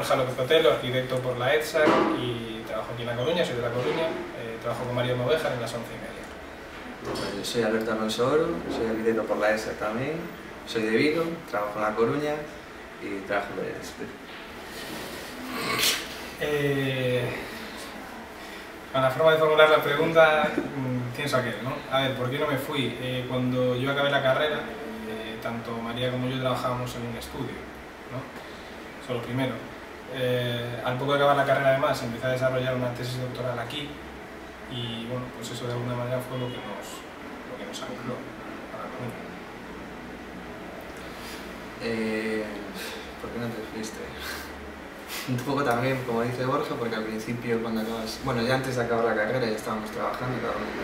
Borja López Otelo, arquitecto por la ETSAC y trabajo aquí en La Coruña, soy de La Coruña, trabajo con Mario Movejar en las 11:30. Yo soy Alberto Alonso Oro, soy arquitecto por la ETSAC también, soy de Vigo, trabajo en La Coruña y trabajo en el La forma de formular la pregunta, pienso aquel, ¿no? A ver, ¿por qué no me fui? Cuando yo acabé la carrera, tanto María como yo trabajábamos en un estudio, ¿no? Eso lo primero. Al poco de acabar la carrera, además, empecé a desarrollar una tesis doctoral aquí y, bueno, pues eso de alguna manera fue lo que nos ancló a La Coruña. ¿Por qué no te fuiste? Un poco también, como dice Borja, porque al principio cuando acabas... Bueno, ya antes de acabar la carrera ya estábamos trabajando, cada uno en un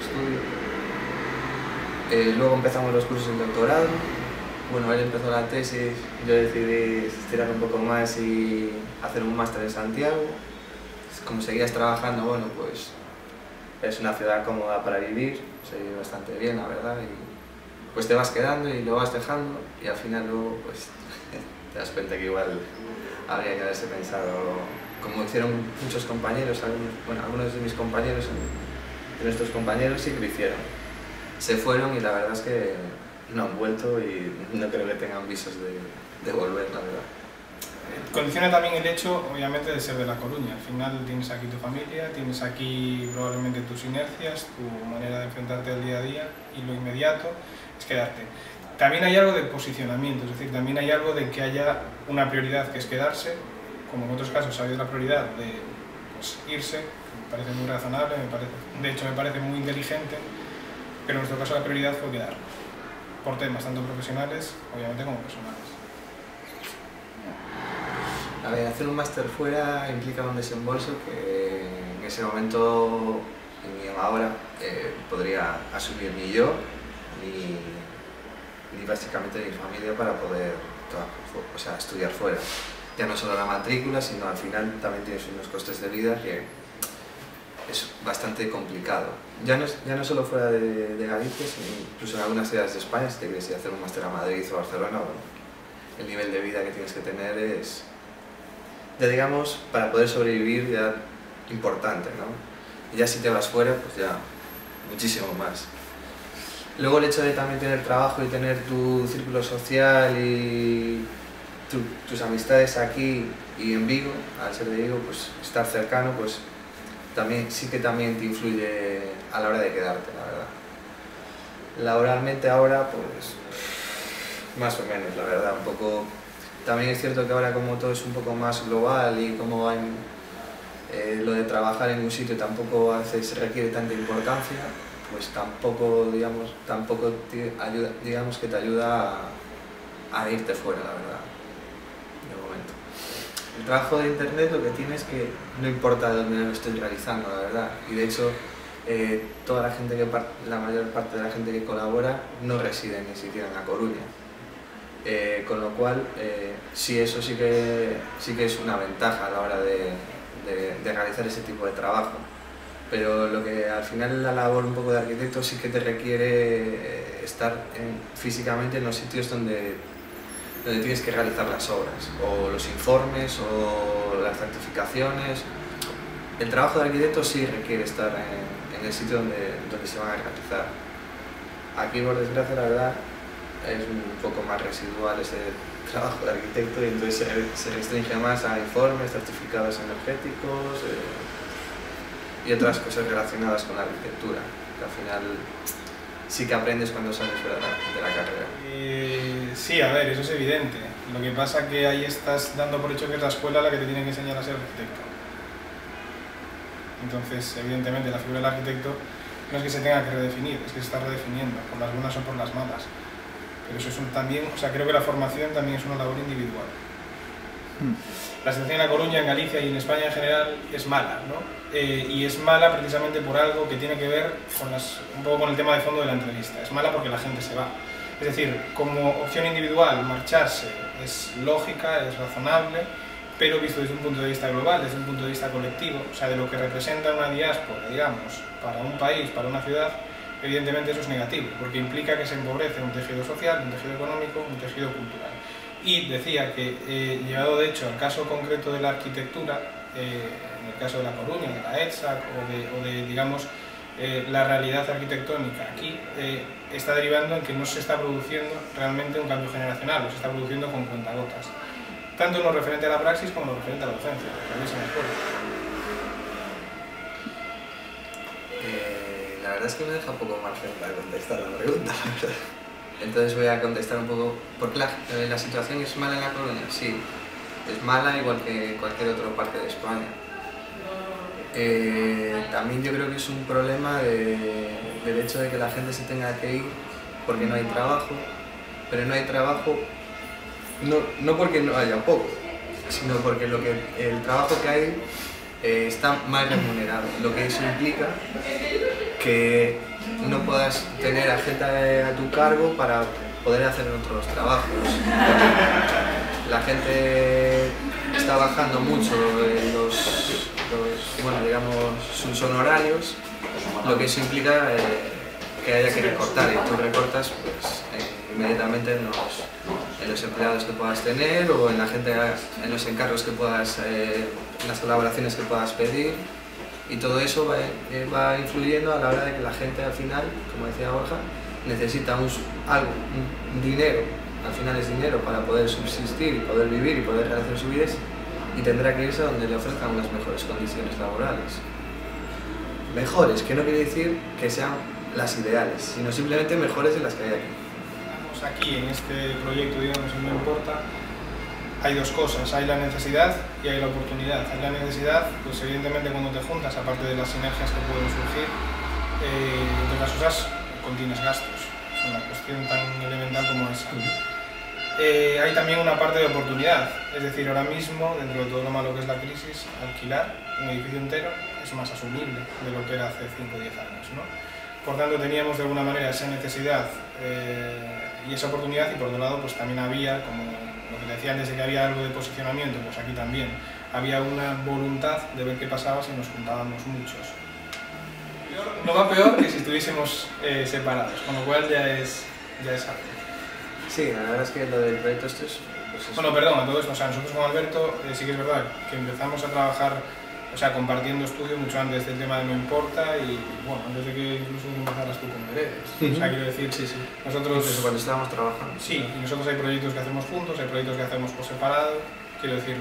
estudio. Luego empezamos los cursos de doctorado. Bueno, él empezó la tesis, yo decidí estirar un poco más y hacer un máster en Santiago. Como seguías trabajando, bueno, pues es una ciudad cómoda para vivir, se vive bastante bien, la verdad, y pues te vas quedando y lo vas dejando y al final luego pues te das cuenta que igual habría que haberse pensado, como hicieron muchos compañeros, algunos de mis compañeros, de nuestros compañeros sí que lo hicieron. Se fueron y la verdad es que no han vuelto y no creo que tengan visos de volver, la verdad. Condiciona también el hecho, obviamente, de ser de La Coruña. Al final tienes aquí tu familia, tienes aquí probablemente tus inercias, tu manera de enfrentarte al día a día y lo inmediato es quedarte. También hay algo de posicionamiento, es decir, también hay algo de que haya una prioridad que es quedarse, como en otros casos ha habido la prioridad de pues, irse, me parece muy razonable, de hecho me parece muy inteligente, pero en nuestro caso la prioridad fue quedarnos, por temas tanto profesionales, obviamente, como personales. A ver, hacer un máster fuera implica un desembolso que en ese momento, ni ahora, podría asumir ni yo, ni básicamente mi familia para poder estudiar fuera. Ya no solo la matrícula, sino al final también tienes unos costes de vida que es bastante complicado. Ya no solo fuera de Galicia, sino incluso en algunas ciudades de España, si te quieres ir a hacer un máster a Madrid o Barcelona, bueno, el nivel de vida que tienes que tener es, ya digamos, para poder sobrevivir ya importante, ¿no? Y ya si te vas fuera, pues ya muchísimo más. Luego el hecho de también tener trabajo y tener tu círculo social y tus amistades aquí y en Vigo, al ser de Vigo, pues estar cercano, pues también, sí que también te influye a la hora de quedarte, la verdad. Laboralmente ahora, pues más o menos, la verdad, un poco. También es cierto que ahora como todo es un poco más global y como hay, lo de trabajar en un sitio tampoco a veces requiere tanta importancia, pues tampoco que te ayuda a irte fuera, la verdad, de momento. El trabajo de internet lo que tiene es que no importa dónde lo estoy realizando, la verdad, y de hecho la mayor parte de la gente que colabora no reside ni siquiera en La Coruña. Con lo cual, sí, eso sí que es una ventaja a la hora de realizar ese tipo de trabajo. Pero lo que al final la labor un poco de arquitecto sí que te requiere estar físicamente en los sitios donde tienes que realizar las obras, o los informes, o las certificaciones. El trabajo de arquitecto sí requiere estar en el sitio donde se van a realizar. Aquí, por desgracia, la verdad, es un poco más residual ese trabajo de arquitecto y entonces se restringe más a informes, certificados energéticos y otras cosas relacionadas con la arquitectura, que al final sí que aprendes cuando sales fuera de la carrera. Sí, a ver, eso es evidente. Lo que pasa es que ahí estás dando por hecho que es la escuela la que te tiene que enseñar a ser arquitecto. Entonces, evidentemente, la figura del arquitecto no es que se tenga que redefinir, es que se está redefiniendo, por las buenas o por las malas. Pero eso es también, o sea, creo que la formación también es una labor individual. La situación en La Coruña, en Galicia y en España en general es mala, ¿no? Y es mala precisamente por algo que tiene que ver con un poco con el tema de fondo de la entrevista. Es mala porque la gente se va. Es decir, como opción individual, marcharse es lógica, es razonable, pero visto desde un punto de vista global, desde un punto de vista colectivo, o sea, de lo que representa una diáspora, digamos, para un país, para una ciudad, evidentemente eso es negativo, porque implica que se empobrece un tejido social, un tejido económico, un tejido cultural. Y decía que, llevado de hecho al caso concreto de la arquitectura, en el caso de La Coruña, de la ETSAC o de digamos, la realidad arquitectónica aquí, está derivando en que no se está produciendo realmente un cambio generacional, lo se está produciendo con cuentagotas, tanto en lo referente a la praxis como en lo referente a la docencia. A mí se me acuerda. La verdad es que me deja un poco margen para contestar la pregunta, la verdad. Entonces voy a contestar un poco. ¿Por qué la situación es mala en La Coruña? Sí, es mala igual que en cualquier otra parte de España. También yo creo que es un problema del hecho de que la gente se tenga que ir porque no hay trabajo, pero no hay trabajo no porque no haya poco, sino porque el trabajo que hay está mal remunerado, lo que eso implica que no puedas tener a gente a tu cargo para poder hacer otros trabajos. La gente está bajando mucho digamos, sus honorarios, lo que eso implica que haya que recortar, y tú recortas pues, inmediatamente en los empleados que puedas tener o en los encargos que puedas, en las colaboraciones que puedas pedir, y todo eso va influyendo a la hora de que la gente al final, como decía Borja, necesita un dinero, al final es dinero para poder subsistir y poder vivir y poder realizar su vida, y tendrá que irse a donde le ofrezcan unas mejores condiciones laborales. Mejores, que no quiere decir que sean las ideales, sino simplemente mejores de las que hay aquí. Aquí en este proyecto, digamos, No Importa, hay dos cosas, hay la necesidad y hay la oportunidad. Hay la necesidad, pues evidentemente cuando te juntas, aparte de las sinergias que pueden surgir, de las cosas contienes gastos, es una cuestión tan elemental como esa. Hay también una parte de oportunidad, es decir, ahora mismo, dentro de todo lo malo que es la crisis, alquilar un edificio entero es más asumible de lo que era hace 5 o 10 años, ¿no? Por tanto, teníamos de alguna manera esa necesidad y esa oportunidad, y por otro lado pues también había, como lo que decía antes de que había algo de posicionamiento, pues aquí también había una voluntad de ver qué pasaba si nos juntábamos muchos. No va peor que si estuviésemos separados, con lo cual ya es algo. Sí, la verdad es que lo del proyecto esto es... Pues bueno, perdón, a todo esto, o sea, nosotros con Alberto sí que es verdad que empezamos a trabajar, o sea, compartiendo estudio mucho antes del tema de No Importa y, bueno, antes de que incluso empezaras tú con Veredes. O sea, quiero decir, sí, nosotros... Incluso cuando estábamos trabajando. Sí, y nosotros hay proyectos que hacemos juntos, hay proyectos que hacemos por separado, quiero decir,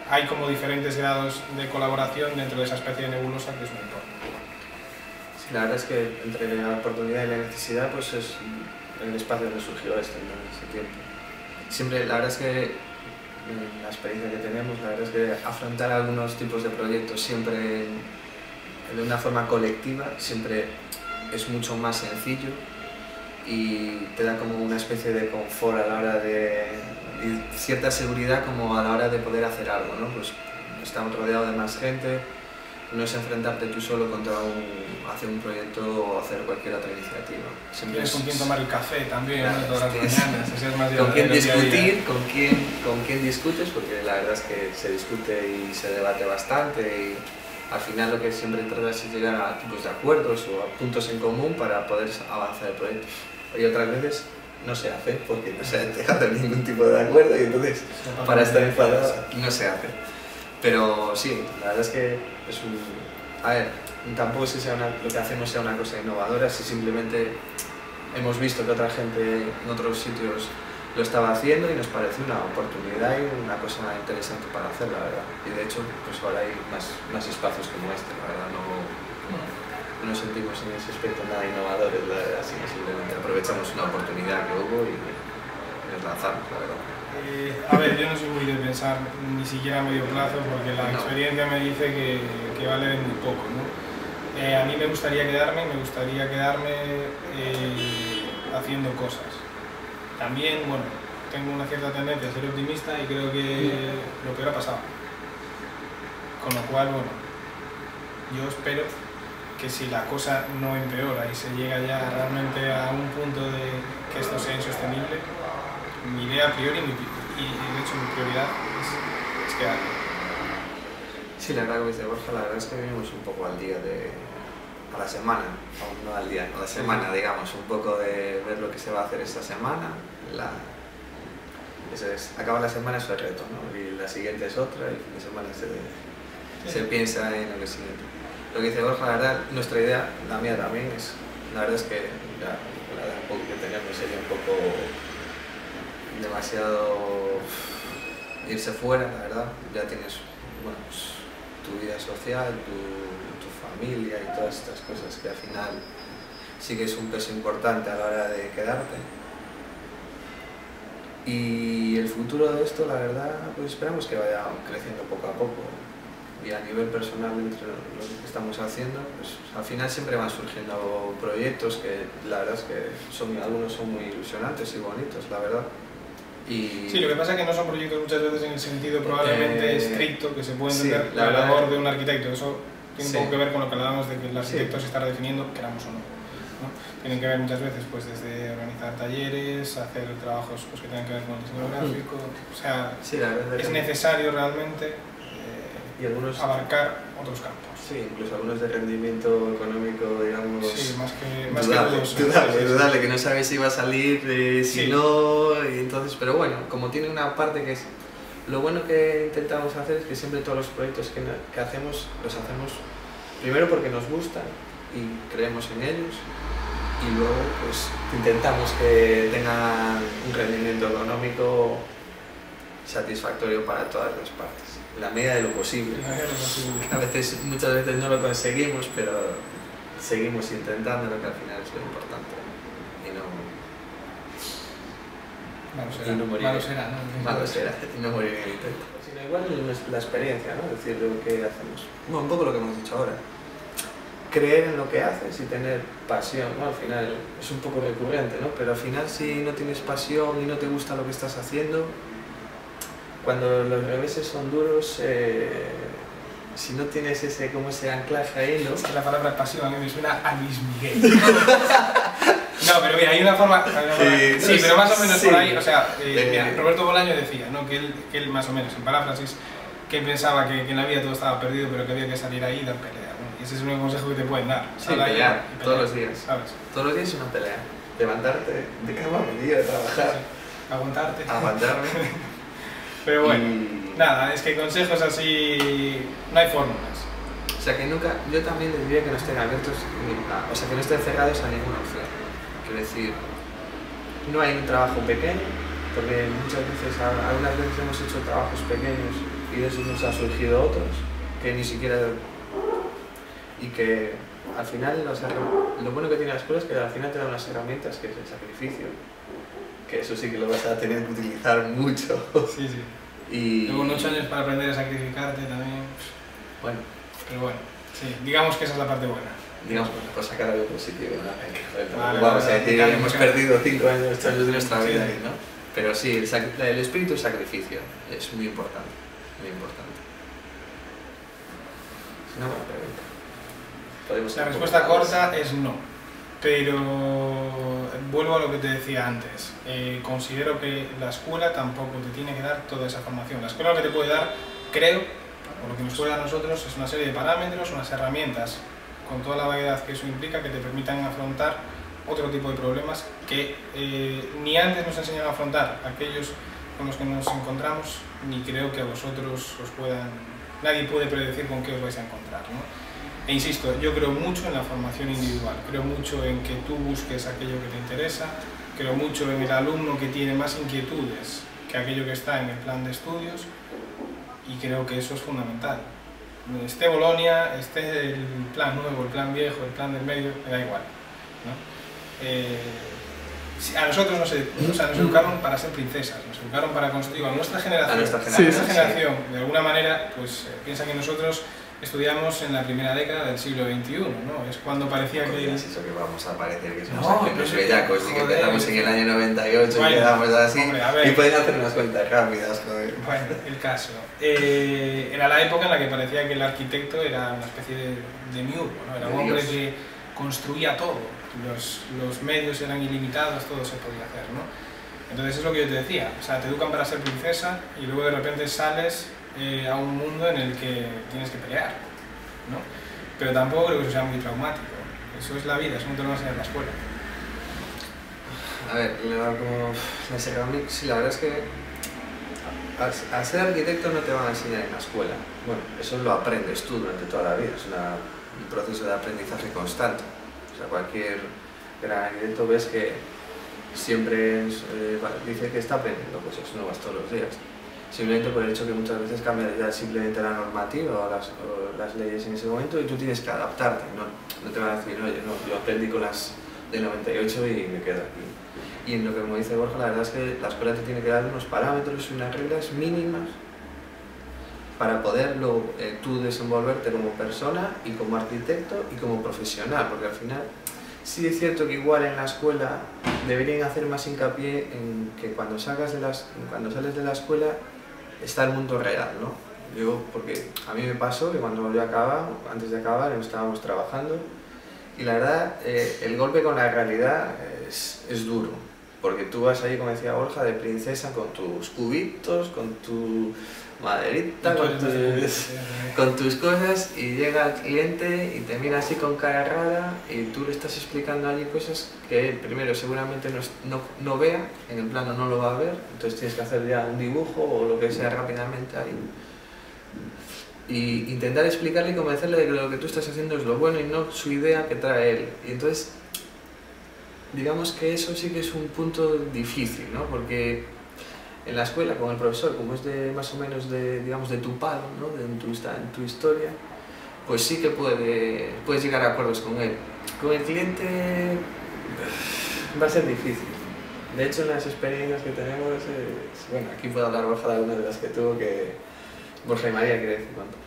hay como diferentes grados de colaboración dentro de esa especie de nebulosa que es No Importa. Sí, la verdad es que entre la oportunidad y la necesidad, pues es el espacio donde surgió esto en ese tiempo. Siempre, la verdad es que la experiencia que tenemos, la verdad es que afrontar algunos tipos de proyectos siempre de una forma colectiva siempre es mucho más sencillo y te da como una especie de confort a la hora y cierta seguridad como a la hora de poder hacer algo, ¿no? Pues estamos rodeados de más gente, no es enfrentarte tú solo contra hacer un proyecto o hacer cualquier otra iniciativa. Tienes con quién tomar el café también, claro, ¿no? Todas las mañanas, así es más con quién discutir, con quién discutes, porque la verdad es que se discute y se debate bastante y al final lo que siempre tratas es llegar a tipos de acuerdos o a puntos en común para poder avanzar el proyecto. Y otras veces no se hace porque no se ha llegado a ningún tipo de acuerdo y entonces para estar enfadado no se hace. Pero sí, la verdad es que es un... A ver, tampoco es que lo que hacemos sea una cosa innovadora, si simplemente hemos visto que otra gente en otros sitios lo estaba haciendo y nos parece una oportunidad y una cosa interesante para hacer, la verdad. Y de hecho, pues ahora hay más espacios como este, la verdad, no nos sentimos en ese aspecto nada innovadores, la verdad, sino simplemente aprovechamos una oportunidad que hubo y nos lanzamos, la verdad. A ver, yo no soy muy de pensar ni siquiera a medio plazo porque la experiencia me dice que vale de muy poco, ¿no? A mí me gustaría quedarme haciendo cosas. También, bueno, tengo una cierta tendencia a ser optimista y creo que lo peor ha pasado. Con lo cual, bueno, yo espero que si la cosa no empeora y se llega ya realmente a un punto de que esto sea insostenible, mi idea a priori y de hecho mi prioridad es quedarme. Sí, la verdad que dice Borja, la verdad es que vivimos un poco al día a la semana, no al día, a la semana, digamos, un poco de ver lo que se va a hacer esta semana, eso es, acaba la semana es el reto, ¿no? Y la siguiente es otra, y el fin de semana se piensa en lo siguiente. Lo que dice Borja, la verdad, nuestra idea, la mía también, la verdad es que la edad que tenemos sería un poco demasiado irse fuera, la verdad. Ya tienes, bueno, pues, tu vida social, tu familia y todas estas cosas que al final sí que es un peso importante a la hora de quedarte. Y el futuro de esto, la verdad, pues esperamos que vaya creciendo poco a poco. Y a nivel personal, entre lo que estamos haciendo, pues al final siempre van surgiendo proyectos que la verdad es que algunos son muy ilusionantes y bonitos, la verdad. Y sí, lo que pasa es que no son proyectos muchas veces en el sentido probablemente estricto que se puede entender sí, la labor de un arquitecto. Eso tiene sí. un poco que ver con lo que hablábamos de que el arquitecto se está redefiniendo, queramos o no. Tienen que ver muchas veces pues, desde organizar talleres, hacer trabajos pues, que tengan que ver con el diseño gráfico. O sea, sí, la verdad es necesario realmente y algunos, abarcar otros campos. Sí, incluso algunos de rendimiento económico, digamos, sí, más que dudable, que no sabes si va a salir, si no, y entonces, pero bueno, como tiene una parte que es, lo bueno que intentamos hacer es que siempre todos los proyectos que hacemos, los hacemos primero porque nos gustan y creemos en ellos, y luego pues intentamos que tengan un rendimiento económico satisfactorio para todas las partes. En la medida de lo posible. Muchas veces no lo conseguimos, pero seguimos intentando, lo que al final es lo importante. Y no morir en el intento. Sino igual la experiencia, ¿no? Es decir, lo que hacemos. Bueno, un poco lo que hemos dicho ahora. Creer en lo que haces y tener pasión, ¿no? Al final es un poco recurrente, ¿no? Pero al final si no tienes pasión y no te gusta lo que estás haciendo, cuando los reveses son duros, si no tienes ese anclaje ahí, ¿no? Es que la palabra pasión a mí me suena a Luis Miguel. No, pero mira, hay una forma... Sí, pero más o menos por ahí, o sea, mira, Roberto Bolaño decía, ¿no? que él más o menos, en paráfrasis, que él pensaba que en la vida todo estaba perdido, pero que había que salir ahí y dar pelea, ¿no? Y ese es un consejo que te pueden dar. Sí, pelear, todos los días. ¿Sabes? Todos los días es una pelea. Levantarte de cama, venir a trabajar. Sí. Aguantarme. Pero bueno, nada, es que consejos así no hay fórmulas. O sea que nunca, yo también les diría que no estén abiertos, o sea que no estén cerrados a ninguna opción. Quiero decir, no hay un trabajo pequeño, porque algunas veces hemos hecho trabajos pequeños y de esos nos han surgido otros, que ni siquiera... Y que al final, lo bueno que tiene la escuela es que al final te dan unas herramientas, que es el sacrificio. Que eso sí que lo vas a tener que utilizar mucho. Sí, sí. Y luego 8 años para aprender a sacrificarte también. Bueno. Pero bueno, sí, digamos que esa es la parte buena. Digamos, por sacar algo positivo, ¿no? Vamos a decir, hemos perdido 5 años de nuestra vida ahí, ¿no? Pero sí, el espíritu de sacrificio es muy importante, muy importante. Es una buena pregunta. La respuesta corta es no. Pero vuelvo a lo que te decía antes, considero que la escuela tampoco te tiene que dar toda esa formación. La escuela lo que te puede dar, creo, o lo que nos puede dar a nosotros, es una serie de parámetros, unas herramientas, con toda la variedad que eso implica, que te permitan afrontar otro tipo de problemas que ni antes nos enseñaron a afrontar aquellos con los que nos encontramos, ni creo que a vosotros os puedan... Nadie puede predecir con qué os vais a encontrar, ¿no? E insisto, yo creo mucho en la formación individual, creo mucho en que tú busques aquello que te interesa, creo mucho en el alumno que tiene más inquietudes que aquello que está en el plan de estudios, y creo que eso es fundamental. Esté Bolonia, esté el plan nuevo, el plan viejo, el plan del medio, me da igual, ¿no? A nosotros nos educaron para ser princesas, nos educaron para construir a nuestra generación. De alguna manera, pues piensa que nosotros estudiamos en la primera década del siglo XXI, ¿no? Es cuando parecía que... Es eso que vamos a parecer que somos los bellacos y que empezamos en el año 98 y quedamos así, y pueden hacer unas cuentas rápidas, joder. Bueno, el caso. Era la época en la que parecía que el arquitecto era una especie de miurgo, ¿no? Era un hombre que construía todo, los medios eran ilimitados, todo se podía hacer, ¿no? Entonces es lo que yo te decía, o sea, te educan para ser princesa y luego de repente sales a un mundo en el que tienes que pelear, ¿no? Pero tampoco creo que eso sea muy traumático. Eso es la vida, eso no te lo va a enseñar en la escuela. A ver, como las herramientas, sí, la verdad es que a ser arquitecto no te van a enseñar en la escuela. Bueno, eso lo aprendes tú durante toda la vida, es un proceso de aprendizaje constante. O sea, cualquier gran arquitecto ves que siempre dice que está aprendiendo cosas nuevas todos los días. Simplemente por el hecho que muchas veces cambia ya simplemente la normativa o las leyes en ese momento y tú tienes que adaptarte. No te van a decir, oye, no, yo aprendí con las del 98 y me quedo aquí. Y en lo que, como dice Borja, la verdad es que la escuela te tiene que dar unos parámetros y unas reglas mínimas para poder tú desenvolverte como persona y como arquitecto y como profesional, porque al final sí es cierto que igual en la escuela deberían hacer más hincapié en que cuando sales de la escuela está el mundo real, ¿no? Porque a mí me pasó que cuando yo antes de acabar, estábamos trabajando y la verdad el golpe con la realidad es duro, porque tú vas ahí, como decía Borja, de princesa con tus cubitos, con tu maderita, con tus cosas y llega el cliente y te mira así con cara rara y tú le estás explicando allí cosas que él primero seguramente no vea, en el plano no lo va a ver, entonces tienes que hacer ya un dibujo o lo que sea rápidamente ahí y intentar explicarle y convencerle de que lo que tú estás haciendo es lo bueno y no su idea que trae él. Y entonces digamos que eso sí que es un punto difícil, ¿no? Porque en la escuela con el profesor, como es más o menos de tu palo, ¿no? en tu historia, pues sí que puedes llegar a acuerdos con él. Con el cliente va a ser difícil. De hecho, en las experiencias que tenemos, bueno, aquí puedo hablar Borja de algunas de las que tuvo, Borja y María, quiere decir cuánto.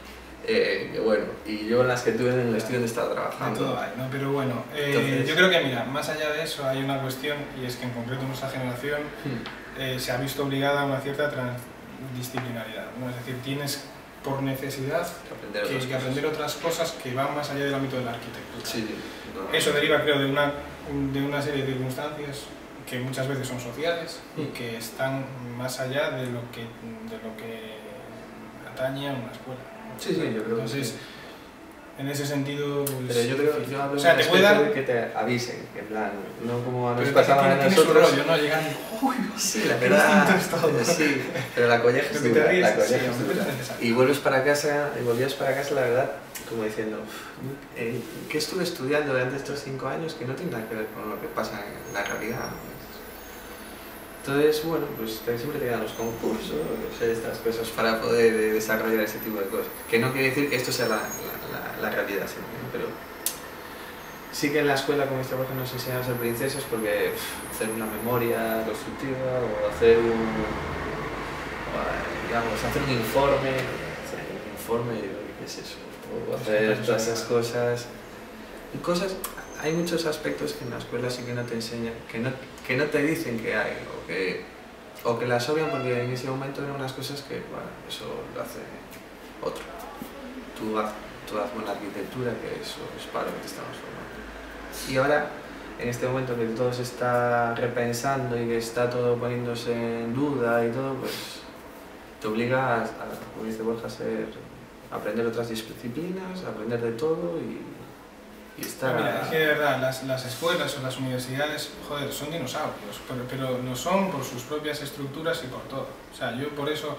Que bueno, y yo en las que tuve en el estudio donde estaba trabajando. De todo hay, ¿no? Pero bueno, entonces, yo creo que, mira, más allá de eso hay una cuestión, y es que en concreto nuestra generación se ha visto obligada a una cierta transdisciplinaridad, ¿no? Es decir, tienes por necesidad que aprender otras cosas que van más allá del ámbito de la arquitectura. Sí, eso deriva, creo, de una serie de circunstancias que muchas veces son sociales y que están más allá de lo que atañe a una escuela. Sí, yo creo. Entonces, en ese sentido, pues, pero yo hablo o sea, te puede dar que te avisen, en plan, no como nos pero pasaba a nosotros. Rollo, ¿no? Llegan, uy, sí, la verdad, es todo. Sí, pero la colleja es dura, y volvías para casa, la verdad, como diciendo, ¿qué estuve estudiando durante estos 5 años que no tiene nada que ver con lo que pasa en la realidad? Entonces, bueno, pues siempre te dan los concursos, estas cosas para poder desarrollar ese tipo de cosas. Que no quiere decir que esto sea la realidad siempre, ¿no? Pero sí que en la escuela, como esta cosa, nos enseñan a ser princesas porque hacer una memoria constructiva o hacer un informe, ¿qué es eso? O hacer todas esas cosas. Hay muchos aspectos que en la escuela sí que no te enseñan, que no te dicen que hay, o que las obvian porque en ese momento eran unas cosas que, bueno, eso lo hace otro. Tú haz buena arquitectura, que eso es para lo que te estamos formando. Y ahora, en este momento que todo se está repensando y que está todo poniéndose en duda y todo, pues te obliga como dice Borja, a aprender otras disciplinas, a aprender de todo y estar... Mira, es que de verdad, las escuelas o las universidades, joder, son dinosaurios, pero no son por sus propias estructuras y por todo. O sea, yo por eso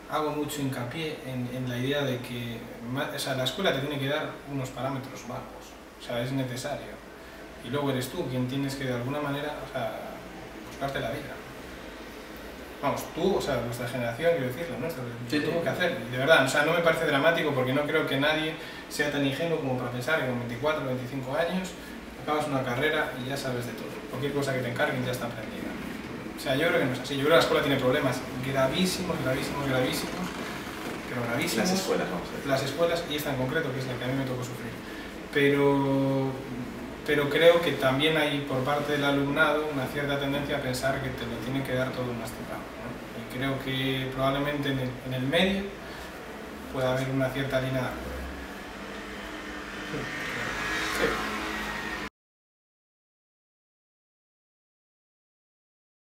hago mucho hincapié en la idea de que la escuela te tiene que dar unos parámetros bajos, o sea, es necesario. Y luego eres tú quien tienes que de alguna manera, buscarte la vida. Vamos, tú, o sea, nuestra generación, quiero decirlo, ¿no? Lo tengo que hacer, y de verdad, o sea, no me parece dramático porque no creo que nadie sea tan ingenuo como para pensar que con 24 o 25 años acabas una carrera y ya sabes de todo. Cualquier cosa que te encarguen ya está aprendida. O sea, yo creo que no es así. Yo creo que la escuela tiene problemas gravísimos, pero gravísimos. Las escuelas, vamos a decir. Las escuelas, y esta en concreto, que es la que a mí me tocó sufrir. Pero creo que también hay por parte del alumnado una cierta tendencia a pensar que te lo tienen que dar todo masticado, ¿no? Y creo que probablemente en el medio pueda haber una cierta línea de acuerdo.